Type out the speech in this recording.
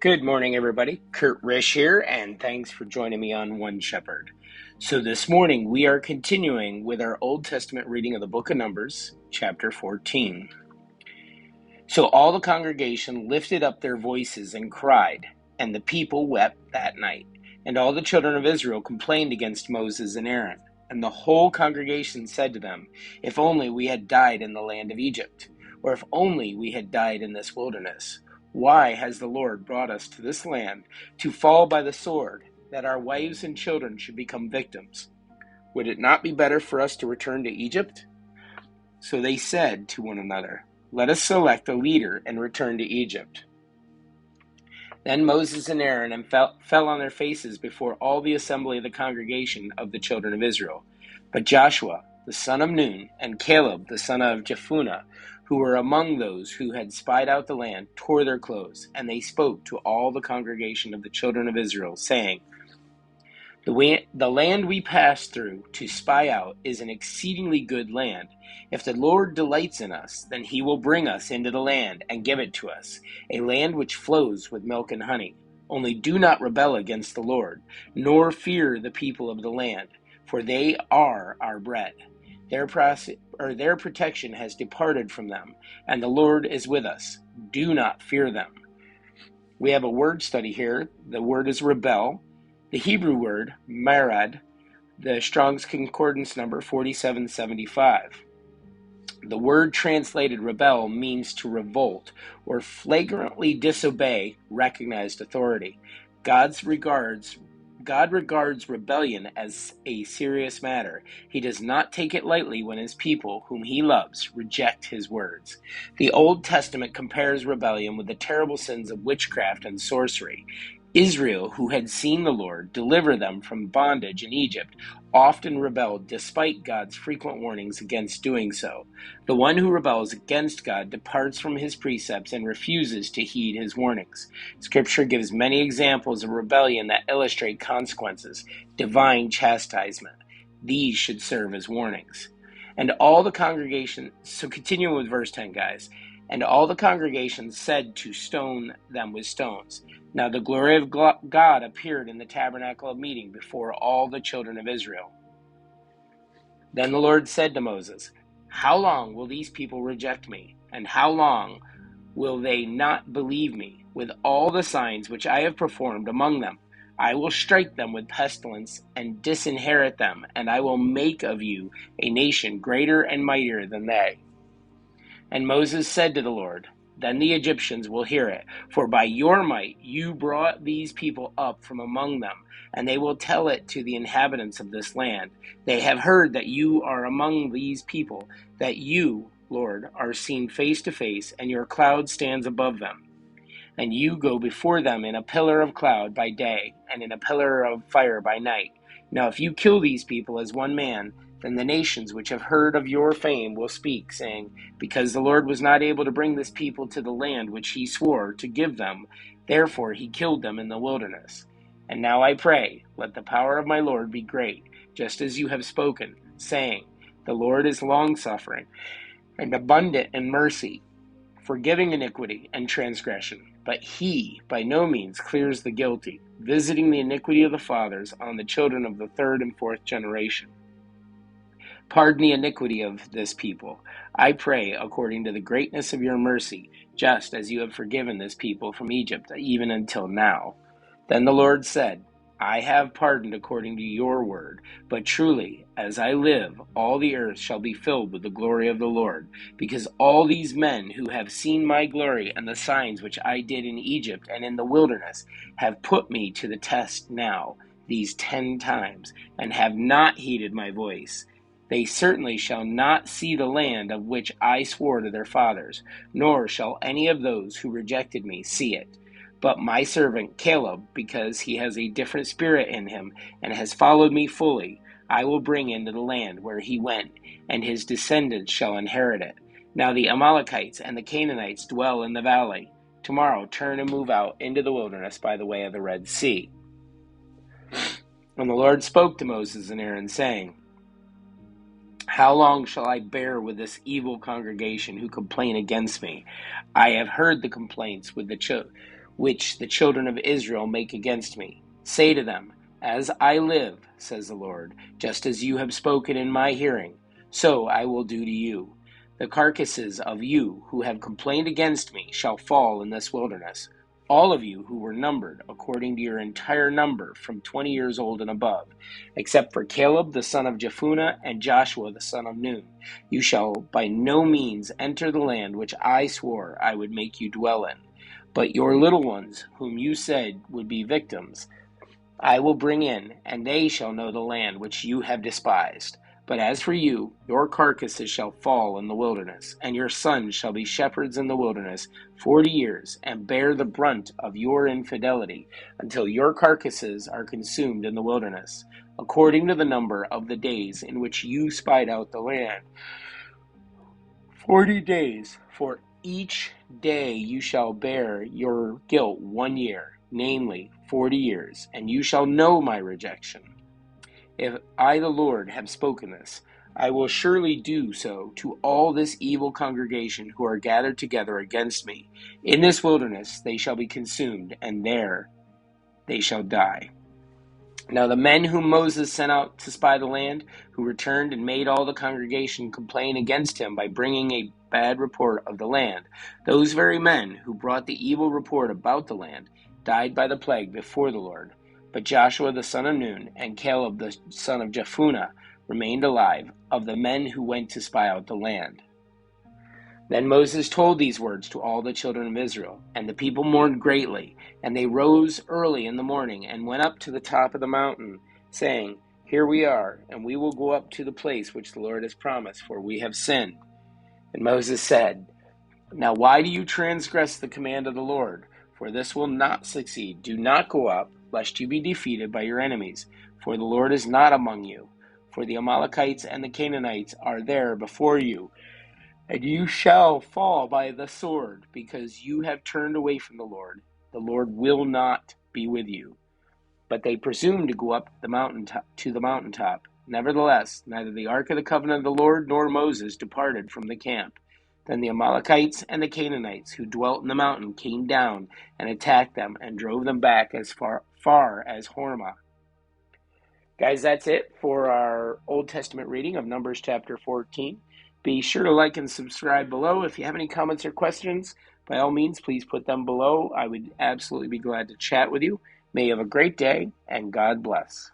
Good morning, everybody. Kurt Risch here, and thanks for joining me on One Shepherd. So this morning, we are continuing with our Old Testament reading of the book of Numbers, chapter 14. So all the congregation lifted up their voices and cried, and the people wept that night. And all the children of Israel complained against Moses and Aaron. And the whole congregation said to them, "If only we had died in the land of Egypt, or if only we had died in this wilderness. Why has the Lord brought us to this land to fall by the sword, that our wives and children should become victims? Would it not be better for us to return to Egypt?" So they said to one another, "Let us select a leader and return to Egypt." Then Moses and Aaron fell on their faces before all the assembly of the congregation of the children of Israel. But Joshua, the son of Nun, and Caleb, the son of Jephunneh, who were among those who had spied out the land, tore their clothes, and they spoke to all the congregation of the children of Israel, saying, The land we passed through to spy out is an exceedingly good land. If the Lord delights in us, then he will bring us into the land and give it to us, a land which flows with milk and honey. Only do not rebel against the Lord, nor fear the people of the land, for they are our bread. Their protection has departed from them, and the Lord is with us. Do not fear them. We have a word study here. The word is rebel. The Hebrew word, marad, the Strong's Concordance number 4775. The word translated rebel means to revolt or flagrantly disobey recognized authority. God regards rebellion as a serious matter. He does not take it lightly when his people, whom he loves, reject his words. The Old Testament compares rebellion with the terrible sins of witchcraft and sorcery. Israel, who had seen the Lord deliver them from bondage in Egypt, often rebelled despite God's frequent warnings against doing so. The one who rebels against God departs from his precepts and refuses to heed his warnings. Scripture gives many examples of rebellion that illustrate consequences, divine chastisement. These should serve as warnings. And all the congregation, so continuing with verse 10, guys, and all the congregation said to stone them with stones. Now the glory of God appeared in the tabernacle of meeting before all the children of Israel. Then the Lord said to Moses, "How long will these people reject me? And how long will they not believe me with all the signs which I have performed among them? I will strike them with pestilence and disinherit them, and I will make of you a nation greater and mightier than they." And Moses said to the Lord, "Then the Egyptians will hear it, for by your might you brought these people up from among them, and they will tell it to the inhabitants of this land. They have heard that you are among these people, that you, Lord, are seen face to face, and your cloud stands above them. And you go before them in a pillar of cloud by day, and in a pillar of fire by night. Now if you kill these people as one man, then the nations which have heard of your fame will speak, saying, because the Lord was not able to bring this people to the land which he swore to give them, therefore he killed them in the wilderness. And now I pray, let the power of my Lord be great, just as you have spoken, saying, the Lord is long-suffering and abundant in mercy, forgiving iniquity and transgression. But he by no means clears the guilty, visiting the iniquity of the fathers on the children of the third and fourth generation. Pardon the iniquity of this people, I pray, according to the greatness of your mercy, just as you have forgiven this people from Egypt, even until now. Then the Lord said, I have pardoned according to your word, but truly, as I live, all the earth shall be filled with the glory of the Lord, because all these men who have seen my glory and the signs which I did in Egypt and in the wilderness have put me to the test now, these 10 times, and have not heeded my voice. They certainly shall not see the land of which I swore to their fathers, nor shall any of those who rejected me see it. But my servant Caleb, because he has a different spirit in him and has followed me fully, I will bring into the land where he went, and his descendants shall inherit it. Now the Amalekites and the Canaanites dwell in the valley. Tomorrow turn and move out into the wilderness by the way of the Red Sea." And the Lord spoke to Moses and Aaron, saying, How long shall I bear with this evil congregation who complain against me? I have heard the complaints with which the children of Israel make against me. Say to them, As I live, says the Lord, just as you have spoken in my hearing, so I will do to you. The carcasses of you who have complained against me shall fall in this wilderness, all of you who were numbered according to your entire number from 20 years old and above, except for Caleb the son of Jephunneh and Joshua the son of Nun. You shall by no means enter the land which I swore I would make you dwell in. But your little ones, whom you said would be victims, I will bring in, and they shall know the land which you have despised. But as for you, your carcasses shall fall in the wilderness, and your sons shall be shepherds in the wilderness 40 years, and bear the brunt of your infidelity, until your carcasses are consumed in the wilderness, according to the number of the days in which you spied out the land. 40 days, for each day you shall bear your guilt 1 year, namely 40 years, and you shall know my rejection. If I, the Lord, have spoken this, I will surely do so to all this evil congregation who are gathered together against me. In this wilderness they shall be consumed, and there they shall die. Now the men whom Moses sent out to spy the land, who returned and made all the congregation complain against him by bringing a bad report of the land, those very men who brought the evil report about the land, died by the plague before the Lord. But Joshua the son of Nun and Caleb the son of Jephunneh remained alive, of the men who went to spy out the land. Then Moses told these words to all the children of Israel, and the people mourned greatly. And they rose early in the morning and went up to the top of the mountain, saying, Here we are, and we will go up to the place which the Lord has promised, for we have sinned. And Moses said, Now why do you transgress the command of the Lord? For this will not succeed. Do not go up, lest you be defeated by your enemies. For the Lord is not among you. For the Amalekites and the Canaanites are there before you. And you shall fall by the sword, because you have turned away from the Lord. The Lord will not be with you. But they presumed to go up to the mountaintop. Nevertheless, neither the ark of the covenant of the Lord nor Moses departed from the camp. Then the Amalekites and the Canaanites who dwelt in the mountain came down and attacked them and drove them back as far as Hormah. Guys, that's it for our Old Testament reading of Numbers chapter 14. Be sure to like and subscribe below. If you have any comments or questions, by all means, please put them below. I would absolutely be glad to chat with you. May you have a great day, and God bless.